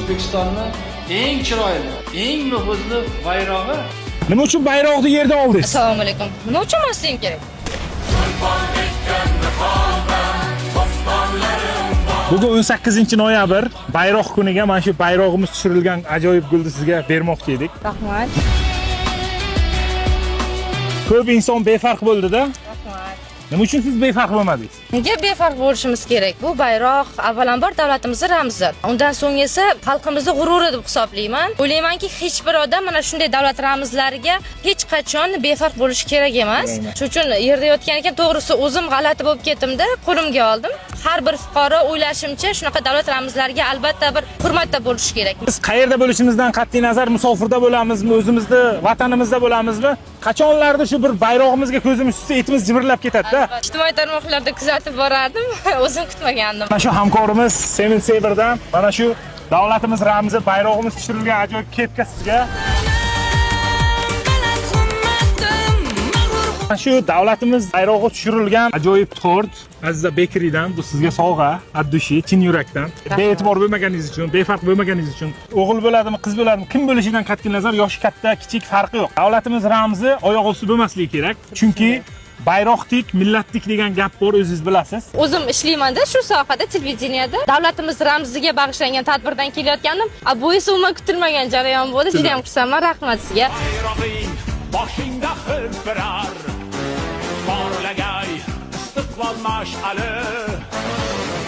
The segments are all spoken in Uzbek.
O'zbekistonning eng chiroyli, eng nufuzli bayrog'i. Nima uchun bayroqni yerda oldingiz? Assalomu alaykum. Nima uchun maslayim kerak? Bugun 18-noyabr bayroq kuniga mana shu bayrog'imiz tushirilgan ajoyib gulni sizga bermoqchi edik. Rahmat. Ko'p inson befarq bo'ldi-da. Rahmat. Nima uchun siz befarq bo'lmadingiz? Nega befarq bo'lishimiz kerak? Bu bayroq avvalambor davlatimizning ramzi. Undan so'ng esa xalqimizning g'ururi deb hisoblayman. O'ylaymanki, hech bir odam mana shunday davlat ramzlariga hech qachon befarq bo'lishi kerak emas. Shuning uchun yerda yotgan ekan, to'g'risi o'zim g'alati bo'lib ketdim-da, qo'limga oldim. Har bir fuqaro o'ylashimcha shunaqa davlat ramzlariga albatta bir hurmatda bo'lishi kerak. Biz qayerda bo'lishimizdan qat'iy nazar musofirda bo'lamizmi, o'zimizda, vatanimizda bo'lamizmi? Qachonlarda shu bir bayrog'imizga ko'zimiz tushsa, etimiz jimirlab ketadi-da. Ijtimoiy tarmoqlarda kuzatib borardim. O'zim kutmagandim. Mana shu hamkorimiz Seven Saber'dan mana shu davlatimiz ramzi bayrog'imiz tushirilgan ajoyib kepka sizga. Mana shu davlatimiz bayrog'i tushirilgan ajoyib tort Aziza Bakery'dan bu sizga sovg'a, addushi, chin yurakdan. Bee'tibor bo'lmaganingiz uchun, befarq bo'lmaganingiz uchun, o'g'il bo'ladimi, qiz bo'ladimi, kim bo'lishidan qat'iy nazar yoshi katta, kichik farqi yo'q. Davlatimiz ramzi oyoq osti bo'lmasligi kerak. Chunki bayroqtik, millattik degan gap bor, o'zingiz bilasiz. O'zim ishlayman-da shu sohada, televideniyada. Davlatimiz ramziga bag'ishlangan tadbirdan kelayotgandim. Bu esa umuman kutilmagan jarayon bo'ldi. Juda ham xursandman. Rahmat sizga. Bayrog'ing boshingda hilpirar. Porlagay istiqlol mash'ali.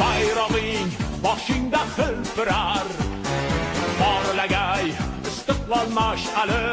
Bayrog'ing boshingda hilpirar. Porlagay istiqlol mash'ali.